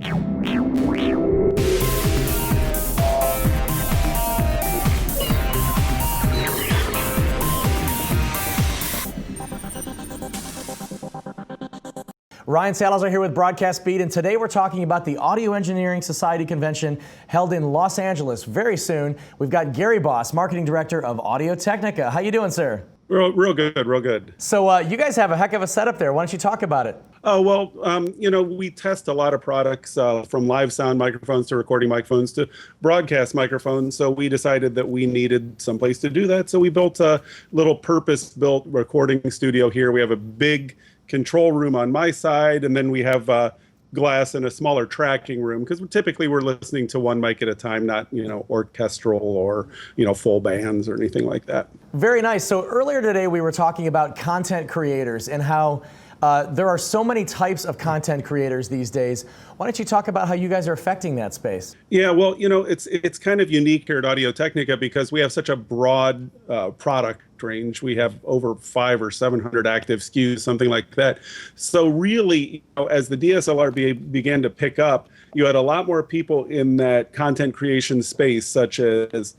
Ryan Salazar here with Broadcast Beat, and today we're talking about the Audio Engineering Society convention held in Los Angeles very soon. We've got Gary Boss, Marketing Director of Audio-Technica. How you doing, sir? Real good, real good. So you guys have a heck of a setup there. Why don't you talk about it? Oh, well, we test a lot of products from live sound microphones to recording microphones to broadcast microphones. So we decided that we needed some place to do that. So we built a little purpose-built recording studio here. We have a big control room on my side, and then we have glass and a smaller tracking room, because typically we're listening to one mic at a time, not orchestral or full bands or anything like that. Very nice. So earlier today we were talking about content creators and how there are so many types of content creators these days. Why don't you talk about how you guys are affecting that space? Yeah, well, it's kind of unique here at Audio-Technica because we have such a broad product range. We have over 500 or 700 active SKUs, something like that. So really, as the DSLR began to pick up, you had a lot more people in that content creation space, such as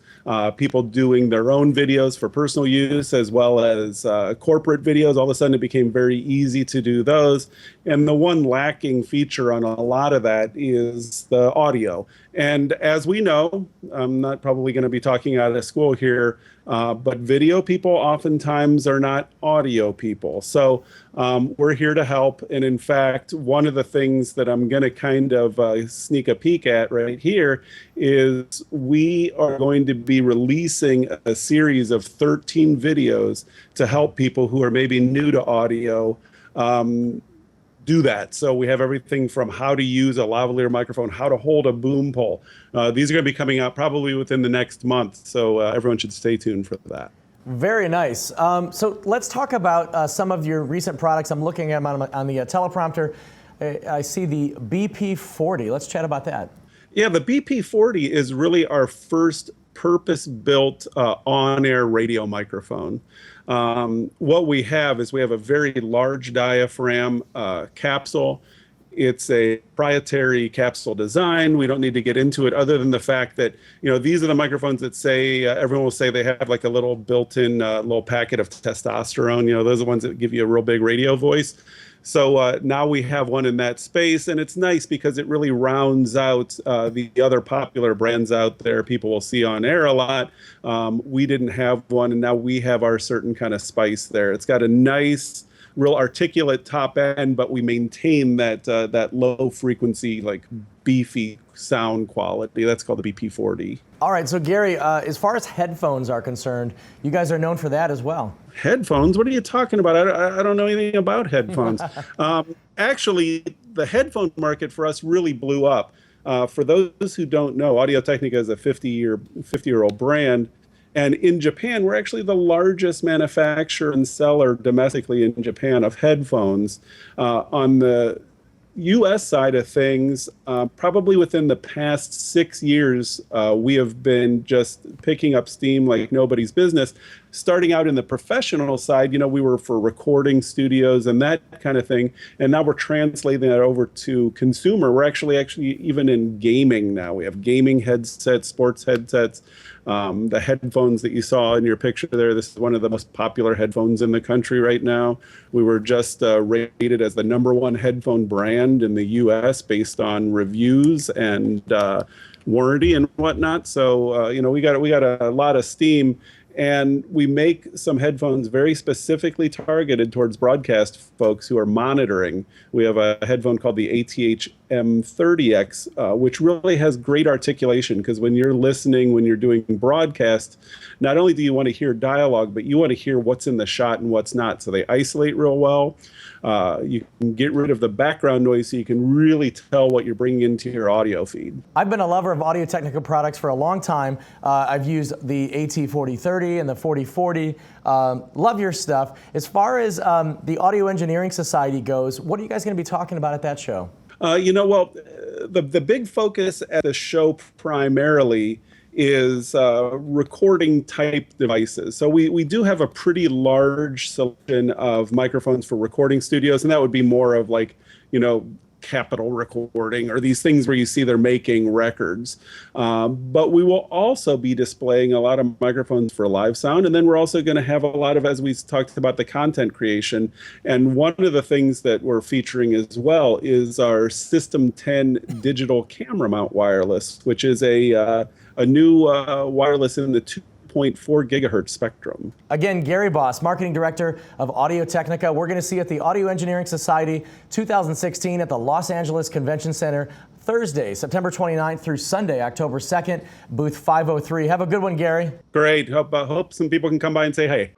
people doing their own videos for personal use, as well as corporate videos. All of a sudden, it became very easy to do those. And the one lacking feature on a lot of that is the audio. And as we know, I'm not probably going to be talking out of school here, but video people oftentimes are not audio people. So we're here to help. And in fact, one of the things that I'm going to kind of sneak a peek at right here is we are going to be releasing a series of 13 videos to help people who are maybe new to audio do that. So we have everything from how to use a lavalier microphone, how to hold a boom pole. These are going to be coming out probably within the next month, so everyone should stay tuned for that. Very nice. So let's talk about some of your recent products. I'm looking at them on the teleprompter. I see the BP40. Let's chat about that. Yeah, the BP40 is really our first purpose-built on-air radio microphone. What we have is we have a very large diaphragm capsule. It's a proprietary capsule design. We don't need to get into it other than the fact that, these are the microphones that say, everyone will say they have like a little built-in little packet of testosterone. Those are the ones that give you a real big radio voice. So now we have one in that space, and it's nice because it really rounds out the other popular brands out there people will see on air a lot. We didn't have one, and now we have our certain kind of spice there. It's got a nice, real articulate top end, but we maintain that low frequency, like beefy sound quality. That's called the BP40. All right, so Gary, as far as headphones are concerned, you guys are known for that as well. Headphones? What are you talking about? I don't know anything about headphones. Actually, the headphone market for us really blew up. For those who don't know, Audio-Technica is a 50-year-old brand. And in Japan, we're actually the largest manufacturer and seller domestically in Japan of headphones. On the U.S. side of things, probably within the past 6 years, we have been just picking up steam like nobody's business. Starting out in the professional side, we were for recording studios and that kind of thing. And now we're translating that over to consumer. We're actually even in gaming now. We have gaming headsets, sports headsets. The headphones that you saw in your picture there, this is one of the most popular headphones in the country right now. We were just rated as the #1 headphone brand in the U.S. based on reviews and warranty and whatnot. So we got a lot of steam. And we make some headphones very specifically targeted towards broadcast folks who are monitoring. We have a headphone called the ATH M30X, which really has great articulation, because when you're listening, when you're doing broadcast, not only do you want to hear dialogue, but you want to hear what's in the shot and what's not. So they isolate real well. You can get rid of the background noise so you can really tell what you're bringing into your audio feed. I've been a lover of Audio-Technica products for a long time. I've used the AT4030 and the 4040. Love your stuff. As far as the Audio Engineering Society goes, what are you guys going to be talking about at that show? The big focus at the show primarily is recording type devices. So we do have a pretty large selection of microphones for recording studios, and that would be more of like, Capitol recording or these things where you see they're making records. But we will also be displaying a lot of microphones for live sound. And then we're also going to have a lot of, as we talked about, the content creation. And one of the things that we're featuring as well is our System 10 digital camera mount wireless, which is a new wireless in the 2.4 gigahertz spectrum. Again, Gary Boss, Marketing Director of Audio-Technica. We're going to see you at the Audio Engineering Society 2016 at the Los Angeles Convention Center Thursday, September 29th through Sunday, October 2nd, booth 503. Have a good one, Gary. Great. Hope some people can come by and say hey.